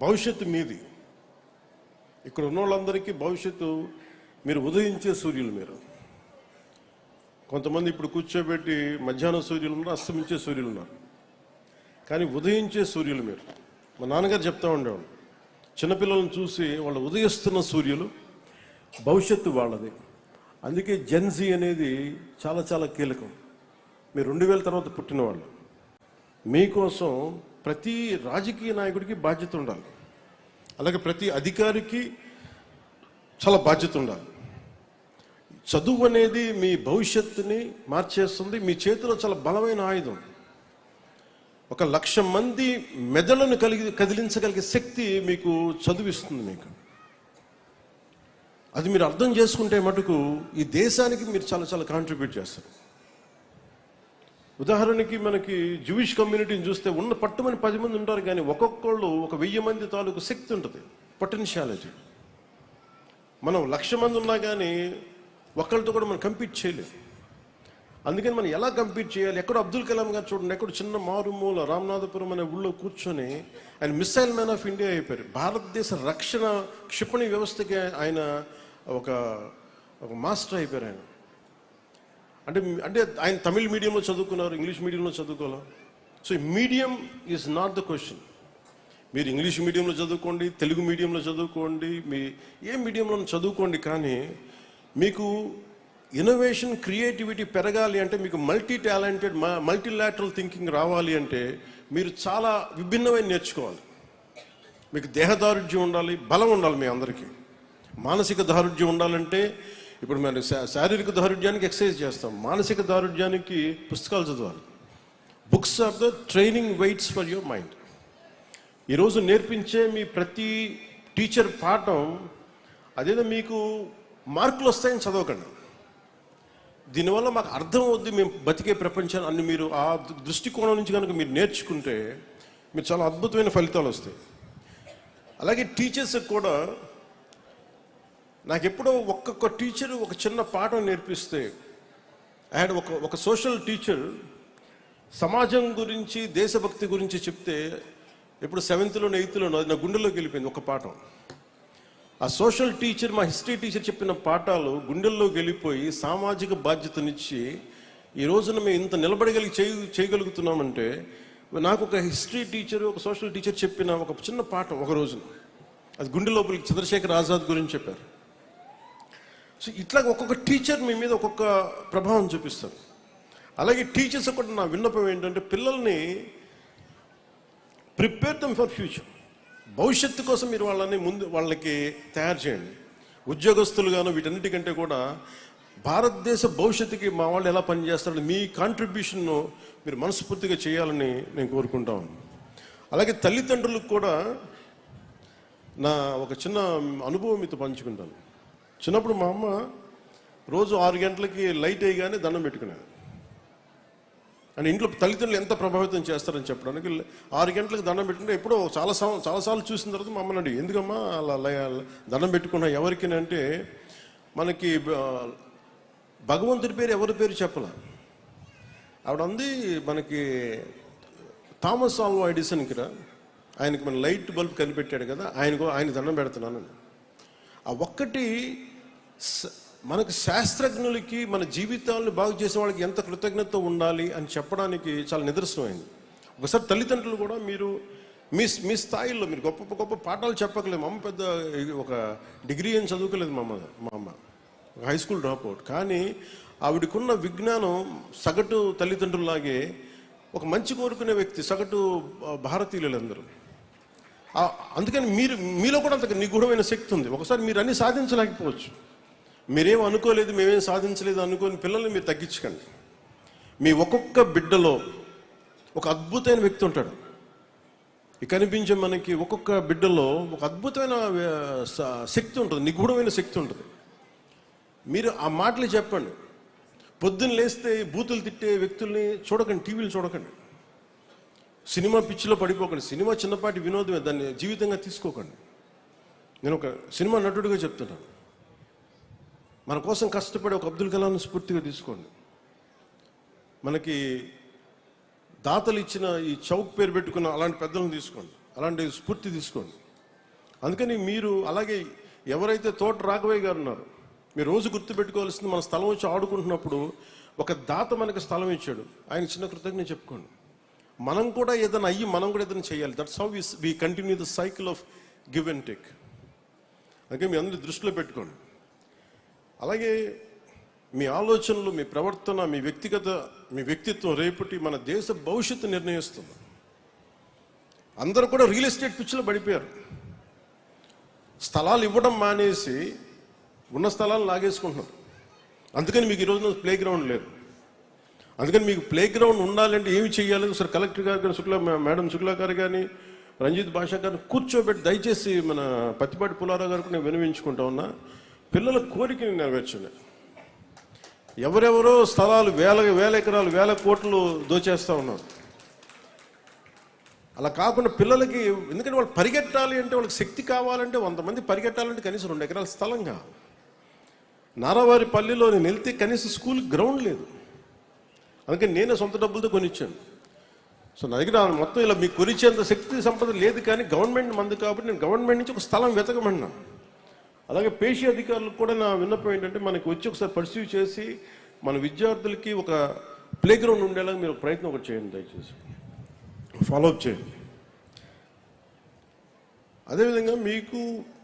భవిష్యత్తు మీది. ఇక్కడ ఉన్న వాళ్ళందరికీ భవిష్యత్తు మీరు ఉదయించే సూర్యులు. మీరు కొంతమంది ఇప్పుడు కూర్చోబెట్టి మధ్యాహ్నం సూర్యులు ఉన్నారు, అస్తమించే సూర్యులు ఉన్నారు, కానీ ఉదయించే సూర్యులు మీరు. మా నాన్నగారు చెప్తా ఉండేవాళ్ళు, చిన్నపిల్లలను చూసి వాళ్ళు ఉదయిస్తున్న సూర్యులు, భవిష్యత్తు వాళ్ళది. అందుకే జెన్జీ అనేది చాలా చాలా కీలకం. మీరు 2000 తర్వాత పుట్టిన వాళ్ళు. మీకోసం ప్రతి రాజకీయ నాయకుడికి బాధ్యత ఉండాలి, అలాగే ప్రతి అధికారికి చాలా బాధ్యత ఉండాలి. చదువు అనేది మీ భవిష్యత్తుని మార్చేస్తుంది. మీ చేతిలో చాలా బలమైన ఆయుధం. 1,00,000 మంది మెదడును కదిలించగలిగే శక్తి మీకు చదువిస్తుంది. మీకు అది మీరు అర్థం చేసుకుంటే మటుకు ఈ దేశానికి మీరు చాలా చాలా కాంట్రిబ్యూట్ చేస్తారు. ఉదాహరణకి మనకి జూయిష్ కమ్యూనిటీని చూస్తే ఉన్న పట్టుమని 10 మంది ఉంటారు, కానీ ఒక్కొక్కళ్ళు 1000 మంది తాలూకు శక్తి ఉంటుంది, పొటెన్షియాలిటీ. మనం 1,00,000 మంది ఉన్నా కానీ ఒకళ్ళతో కూడా మనం కంపీట్ చేయలేము. అందుకని మనం ఎలా కంపీట్ చేయాలి? ఎక్కడో అబ్దుల్ కలాం గారు చూడండి, ఎక్కడ చిన్న మారుమూల రామనాథపురం అనే ఊళ్ళో కూర్చొని ఆయన మిసైల్ మ్యాన్ ఆఫ్ ఇండియా అయిపోయారు. భారతదేశ రక్షణ క్షిపణి వ్యవస్థకి ఆయన ఒక మాస్టర్ అయిపోయారు ఆయన. అంటే ఆయన తమిళ్ మీడియంలో చదువుకున్నారు, ఇంగ్లీష్ మీడియంలో చదువుకోవాలి. So medium is not the question. మీరు ఇంగ్లీష్ మీడియంలో చదువుకోండి, తెలుగు మీడియంలో చదువుకోండి, మీ ఏ మీడియంలో చదువుకోండి, కానీ మీకు ఇన్నోవేషన్ క్రియేటివిటీ పెరగాలి అంటే, మీకు మల్టీ టాలెంటెడ్ మల్టీలాటరల్ థింకింగ్ రావాలి అంటే మీరు చాలా విభిన్నమైన నేర్చుకోవాలి. మీకు దేహదారుఢ్యం ఉండాలి, బలం ఉండాలి. మీ అందరికీ మానసిక దారుఢ్యం ఉండాలంటే, ఇప్పుడు మేము శారీరక దారుఢ్యానికి ఎక్సర్సైజ్ చేస్తాం, మానసిక దారుఢ్యానికి పుస్తకాలు చదవాలి. Books are the training weights for your mind. ఈరోజు నేర్పించే మీ ప్రతి టీచర్ పాఠం అదేదో మీకు మార్కులు వస్తాయని చదవకండి. దీనివల్ల మాకు అర్థం అవుద్ది, మేము బతికే ప్రపంచాన్ని అన్ని మీరు ఆ దృష్టికోణం నుంచి కనుక మీరు నేర్చుకుంటే మీరు చాలా అద్భుతమైన ఫలితాలు వస్తాయి. అలాగే టీచర్స్కి కూడా నాకు ఎప్పుడో ఒక్కొక్క టీచర్ ఒక చిన్న పాఠం నేర్పిస్తే, ఆయన ఒక సోషల్ టీచర్ సమాజం గురించి దేశభక్తి గురించి చెప్తే, ఎప్పుడు 7th-లోనో 8th-లోనో అది నా గుండెల్లోకి వెళ్ళిపోయింది ఒక పాఠం. ఆ సోషల్ టీచర్, మా హిస్టరీ టీచర్ చెప్పిన పాఠాలు గుండెల్లోకి వెళ్ళిపోయి సామాజిక బాధ్యతనిచ్చి ఈ రోజున మేము ఇంత చేయగలుగుతున్నామంటే నాకు ఒక హిస్టరీ టీచర్, ఒక సోషల్ టీచర్ చెప్పిన ఒక చిన్న పాఠం ఒక రోజున అది గుండె లోపలికి చంద్రశేఖర్ ఆజాద్ గురించి చెప్పారు. సో ఇట్లా ఒక్కొక్క టీచర్ మీ మీద ఒక్కొక్క ప్రభావం చూపిస్తారు. అలాగే టీచర్స్ కూడా నా విన్నపం ఏంటంటే, పిల్లల్ని ప్రిపేర్ దెమ్ ఫర్ ఫ్యూచర్. భవిష్యత్తు కోసం మీరు వాళ్ళకి తయారు చేయండి. ఉద్యోగస్తులుగాను వీటన్నిటికంటే కూడా భారతదేశ భవిష్యత్తుకి మా వాళ్ళు ఎలా పనిచేస్తారని మీ కాంట్రిబ్యూషన్ను మీరు మనస్ఫూర్తిగా చేయాలని నేను కోరుకుంటాను. అలాగే తల్లిదండ్రులకు కూడా నా ఒక చిన్న అనుభవం మీతో పంచుకుంటాను. చిన్నప్పుడు మా అమ్మ రోజు 6 గంటలకి లైట్ వేయగానే దండం పెట్టుకునేది. అని ఇంట్లో తల్లిదండ్రులు ఎంత ప్రభావితం చేస్తారని చెప్పడానికి 6 గంటలకు దండం పెట్టుకుంటే, ఎప్పుడో చాలాసార్లు చూసిన తర్వాత మా అమ్మని అడిగి, ఎందుకమ్మా అలా దండం పెట్టుకున్నా ఎవరికి అంటే, మనకి భగవంతుడి పేరు ఎవరి పేరు చెప్పాల. ఆవిడ అంది, మనకి థామస్ ఆల్వా ఎడిసన్కి ఆయనకి మన లైట్ బల్బ్ కనిపెట్టాడు కదా, ఆయన దండం పెడుతున్నాను. ఆ ఒక్కటి మనకు శాస్త్రజ్ఞులకి మన జీవితాలను బాగు చేసే వాళ్ళకి ఎంత కృతజ్ఞత ఉండాలి అని చెప్పడానికి చాలా నిదర్శనమైంది. ఒకసారి తల్లిదండ్రులు కూడా మీరు మీ స్థాయిలో మీరు గొప్ప గొప్ప పాఠాలు చెప్పకలేదు. మా అమ్మ పెద్ద ఒక డిగ్రీ ఏం చదువుకోలేదు. మా అమ్మ ఒక హై స్కూల్ డ్రాప్ అవుట్. కానీ ఆవిడకున్న విజ్ఞానం సగటు తల్లిదండ్రుల్లాగే ఒక మంచి కోరుకునే వ్యక్తి, సగటు భారతీయులు అందరూ. అందుకని మీలో కూడా అంత నిగూఢమైన శక్తి ఉంది. ఒకసారి మీరు అన్ని సాధించలేకపోవచ్చు, మీరేం అనుకోలేదు, మేమేం సాధించలేదు అనుకోని పిల్లల్ని మీరు తగ్గించకండి. మీ ఒక్కొక్క బిడ్డలో ఒక అద్భుతమైన వ్యక్తి ఉంటాడు. కనిపించే మనకి ఒక్కొక్క బిడ్డలో ఒక అద్భుతమైన శక్తి ఉంటుంది, నిగూఢమైన శక్తి ఉంటుంది. మీరు ఆ మాటలు చెప్పండి. పొద్దున్న లేస్తే బూతులు తిట్టే వ్యక్తుల్ని చూడకండి, టీవీలు చూడకండి, సినిమా పిచ్చిలో పడిపోకండి. సినిమా చిన్నపాటి వినోదమే, దాన్ని జీవితంగా తీసుకోకండి. నేను ఒక సినిమా నటుడిగా చెప్తున్నాను. మన కోసం కష్టపడే ఒక అబ్దుల్ కలాంను స్ఫూర్తిగా తీసుకోండి. మనకి దాతలు ఇచ్చిన ఈ చౌక్ పేరు పెట్టుకున్న అలాంటి పెద్దలను తీసుకోండి, అలాంటి స్ఫూర్తి తీసుకోండి. అందుకని మీరు అలాగే ఎవరైతే తోట రాఘవయ్య గారు ఉన్నారు, మీరు రోజు గుర్తుపెట్టుకోవాల్సింది, మన స్థలం వచ్చి ఆడుకుంటున్నప్పుడు ఒక దాత మనకి స్థలం ఇచ్చాడు, ఆయన చిన్న కృతజ్ఞత చెప్పుకోండి. మనం కూడా ఏదైనా అయ్యి మనం కూడా ఏదైనా చేయాలి. That's how we continue the cycle of give and take. అందుకే మీ అందరి దృష్టిలో పెట్టుకోండి. అలాగే మీ ఆలోచనలు, మీ ప్రవర్తన, మీ వ్యక్తిత్వం రేపటి మన దేశ భవిష్యత్తు నిర్ణయిస్తుంది. అందరూ కూడా రియల్ ఎస్టేట్ పిచ్చిలో పడిపోయారు. స్థలాలు ఇవ్వడం మానేసి ఉన్న స్థలాలు లాగేసుకుంటున్నారు. అందుకని మీకు ఈరోజు ప్లే గ్రౌండ్ లేదు. అందుకని మీకు ప్లే గ్రౌండ్ ఉండాలంటే ఏమి చేయాలి? సార్ కలెక్టర్ గారు కానీ, మేడం శుక్లా గారు కానీ, రంజిత్ భాషా గారిని కూర్చోబెట్టి దయచేసి మన పత్తిపాటి పుల్లారావు గారికి నేను వినవించుకుంటా ఉన్నా, పిల్లల కోరికని నెరవేర్చండి. ఎవరెవరో స్థలాలు వేల ఎకరాలు, వేల కోట్లు దోచేస్తూ ఉన్నారు. అలా కాకుండా పిల్లలకి, ఎందుకంటే వాళ్ళు పరిగెట్టాలి అంటే, వాళ్ళకి శక్తి కావాలంటే, 100 మంది పరిగెట్టాలంటే కనీసం 2 ఎకరాల స్థలం కావాలి. నారావారి పల్లెలో నేను వెళ్తే కనీసం స్కూల్ గ్రౌండ్ లేదు. అందుకని నేనే సొంత డబ్బులతో కొనిచ్చాను. సో నా దగ్గర మొత్తం ఇలా మీకు కొనిచ్చేంత శక్తి సంపద లేదు, కానీ గవర్నమెంట్ మంది కాబట్టి నేను గవర్నమెంట్ నుంచి ఒక స్థలం వెతకమన్నా. అలాగే పేషీ అధికారులకు కూడా నా విన్నపం ఏంటంటే, మనకి వచ్చి ఒకసారి పర్సీవ్ చేసి మన విద్యార్థులకి ఒక ప్లే గ్రౌండ్ ఉండేలాగా మీరు ప్రయత్నం ఒకటి చేయండి, దయచేసి ఫాలోఅప్ చేయండి. అదేవిధంగా మీకు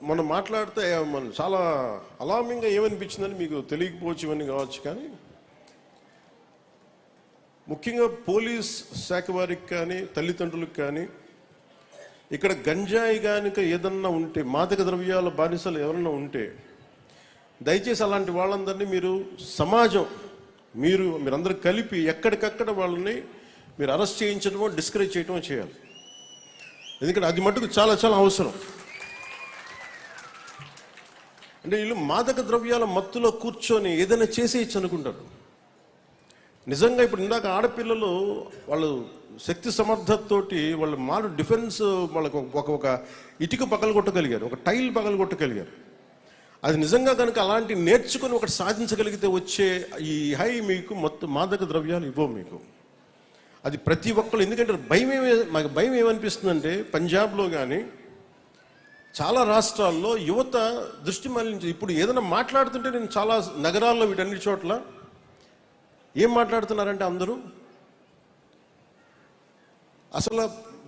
మనం మాట్లాడితే మనం చాలా అలామింగ్గా ఏమనిపించిందని మీకు తెలియకపోవచ్చు, ఇవన్నీ కావచ్చు, కానీ ముఖ్యంగా పోలీస్ శాఖ వారికి కానీ, తల్లిదండ్రులకు కానీ, ఇక్కడ గంజాయి కనుక ఏదన్నా ఉంటే, మాదక ద్రవ్యాల బానిసలు ఎవరన్నా ఉంటే, దయచేసి అలాంటి వాళ్ళందరినీ మీరు సమాజం మీరందరూ కలిపి ఎక్కడికక్కడ వాళ్ళని మీరు అరెస్ట్ చేయించడమో, డిస్కరేజ్ చేయడమో చేయాలి. ఎందుకంటే అది మటుకు చాలా చాలా అవసరం. అంటే వీళ్ళు మాదక ద్రవ్యాల మత్తులో కూర్చొని ఏదైనా చేసేయచ్చు అనుకుంటారు. నిజంగా ఇప్పుడు ఇందాక ఆడపిల్లలు వాళ్ళు శక్తి సమర్థతతోటి వాళ్ళు డిఫెన్స్, వాళ్ళకు ఒక ఇటుక పగలగొట్టగలిగారు, ఒక టైల్ పగలగొట్టగలిగారు. అది నిజంగా కనుక అలాంటి నేర్చుకొని ఒకటి సాధించగలిగితే వచ్చే ఈ హై మీకు మొత్తం మాదక ద్రవ్యాలు ఇవ్వవు మీకు. అది ప్రతి ఒక్కళ్ళు, ఎందుకంటే మాకు భయం ఏమనిపిస్తుందంటే, పంజాబ్లో కానీ చాలా రాష్ట్రాల్లో యువత దృష్టి మళ్ళించి ఇప్పుడు ఏదైనా మాట్లాడుతుంటే, నేను చాలా నగరాల్లో వీటన్ని చోట్ల ఏం మాట్లాడుతున్నారంటే అందరూ అసలు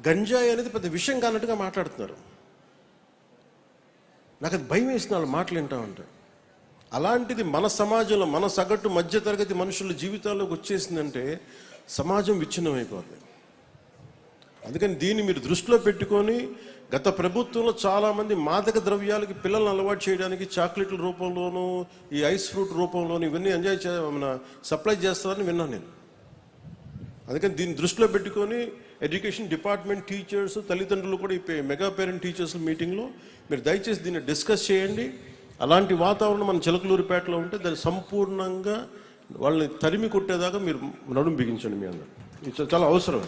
గంజాయి అనేది పెద్ద విషయం కానట్టుగా మాట్లాడుతున్నారు. నాకు అది భయం వేసిన వాళ్ళు మాటలు వింటా ఉంటాయి. అలాంటిది మన సమాజంలో, మన సగటు మధ్యతరగతి మనుషుల జీవితాల్లోకి వచ్చేసిందంటే సమాజం విచ్ఛిన్నమైపోతుంది. అందుకని దీన్ని మీరు దృష్టిలో పెట్టుకొని, గత ప్రభుత్వంలో చాలామంది మాదక ద్రవ్యాలకి పిల్లల్ని అలవాటు చేయడానికి చాక్లెట్ల రూపంలోనూ, ఈ ఐస్ ఫ్రూట్ రూపంలోనూ ఇవన్నీ సప్లై చేస్తారని విన్నాను నేను. అందుకని దీన్ని దృష్టిలో పెట్టుకొని ఎడ్యుకేషన్ డిపార్ట్మెంట్, టీచర్స్, తల్లిదండ్రులు కూడా ఈ మెగా పేరెంట్ టీచర్స్ మీటింగ్లో మీరు దయచేసి దీన్ని డిస్కస్ చేయండి. అలాంటి వాతావరణం మన చిలకలూరిపేటలో ఉంటే దాన్ని సంపూర్ణంగా వాళ్ళని తరిమి కొట్టేదాకా మీరు నడుము బిగించండి. మీ అందరూ ఇది చాలా అవసరం.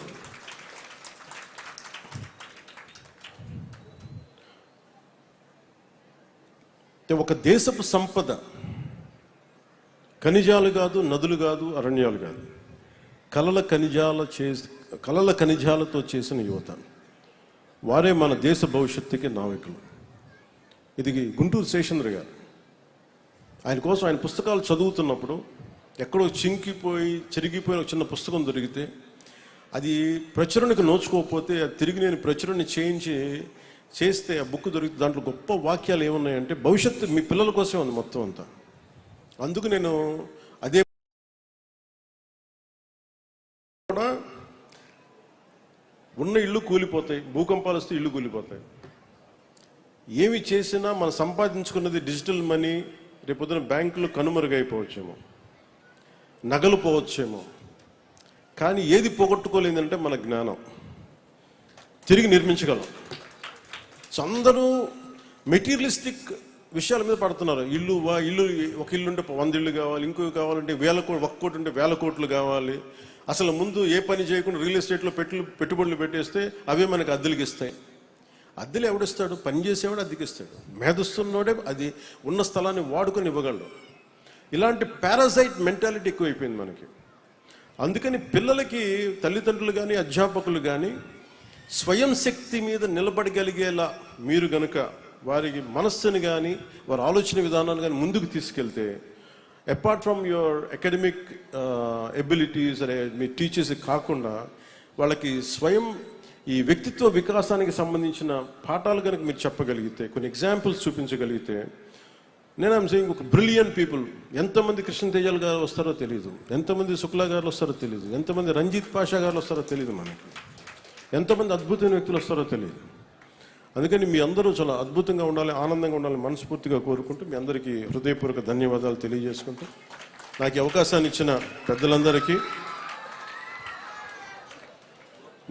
ఒక దేశపు సంపద ఖనిజాలు కాదు, నదులు కాదు, అరణ్యాలు కాదు, కలల ఖనిజాలతో చేసిన యువత, వారే మన దేశ భవిష్యత్తుకి నావికులు. ఇది గుంటూరు శేషేంద్ర గారు. ఆయన కోసం ఆయన పుస్తకాలు చదువుతున్నప్పుడు ఎక్కడో చెరిగిపోయిన ఒక చిన్న పుస్తకం దొరికితే, అది ప్రచురణకు నోచుకోకపోతే అది తిరిగి నేను ప్రచురణ చేస్తే ఆ బుక్ దొరికితే దాంట్లో గొప్ప వాక్యాలు ఏమున్నాయంటే, భవిష్యత్తు మీ పిల్లల కోసమే ఉంది మొత్తం అంతా. అందుకు నేను అదే కూడా ఉన్న ఇళ్ళు కూలిపోతాయి, భూకంపాలు వస్తే ఇళ్ళు కూలిపోతాయి. ఏమి చేసినా మనం సంపాదించుకున్నది డిజిటల్ మనీ రేపొద్దున బ్యాంకులు కనుమరుగైపోవచ్చేమో, నగలు పోవచ్చేమో, కానీ ఏది పోగొట్టుకోలేదంటే మన జ్ఞానం. తిరిగి నిర్మించగలం. అందరూ మెటీరియలిస్టిక్ విషయాల మీద పడుతున్నారు. ఒక ఇల్లు ఉంటే 100 ఇళ్ళు కావాలి, ఇంకో కావాలంటే 1 కోటి ఉంటే 1000 కోట్లు కావాలి. అసలు ముందు ఏ పని చేయకుండా రియల్ ఎస్టేట్లో పెట్టుబడులు పెట్టేస్తే అవే మనకు అద్దెలకి ఇస్తాయి. అద్దెలు ఎవడిస్తాడు? పని చేసేవాడు అద్దెకిస్తాడు. మేధస్తున్నోడే అది ఉన్న స్థలాన్ని వాడుకొని ఇవ్వగలడు. ఇలాంటి పారాసైట్ మెంటాలిటీ ఎక్కువైపోయింది మనకి. అందుకని పిల్లలకి తల్లిదండ్రులు కానీ, అధ్యాపకులు కానీ స్వయం శక్తి మీద నిలబడగలిగేలా మీరు గనుక వారికి మనస్సుని కానీ వారి ఆలోచన విధానాన్ని కానీ ముందుకు తీసుకెళ్తే, apart from your academic abilities అనే మీ టీచర్స్ కాకుండా వాళ్ళకి స్వయం ఈ వ్యక్తిత్వ వికాసానికి సంబంధించిన పాఠాలు కనుక మీరు చెప్పగలిగితే, కొన్ని ఎగ్జాంపుల్స్ చూపించగలిగితే, నేను ఐమ్ సేయింగ్ ఒక బ్రిలియంట్ పీపుల్. ఎంతమంది కృష్ణ తేజాల్ గారు వస్తారో తెలియదు, ఎంతమంది శుక్లా గారు వస్తారో తెలియదు, ఎంతమంది రంజిత్ పాషా గారు వస్తారో తెలియదు, మనకి ఎంతమంది అద్భుతమైన వ్యక్తులు వస్తారో తెలియదు. అందుకని మీ అందరూ చాలా అద్భుతంగా ఉండాలి, ఆనందంగా ఉండాలి మనస్ఫూర్తిగా కోరుకుంటూ మీ అందరికీ హృదయపూర్వక ధన్యవాదాలు తెలియజేసుకుంటూ, నాకు ఈ అవకాశాన్ని ఇచ్చిన పెద్దలందరికీ,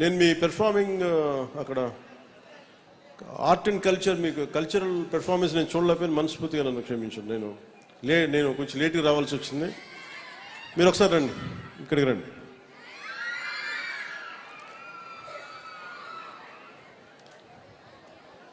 నేను మీ పెర్ఫార్మింగ్ అక్కడ ఆర్ట్ అండ్ కల్చర్, మీకు కల్చరల్ పెర్ఫార్మెన్స్ నేను చూడలేకపోయిన మనస్ఫూర్తిగా నన్ను క్షమించండి. నేను కొంచెం లేట్గా రావాల్సి వచ్చింది. మీరు ఒకసారి రండి, ఇక్కడికి రండి.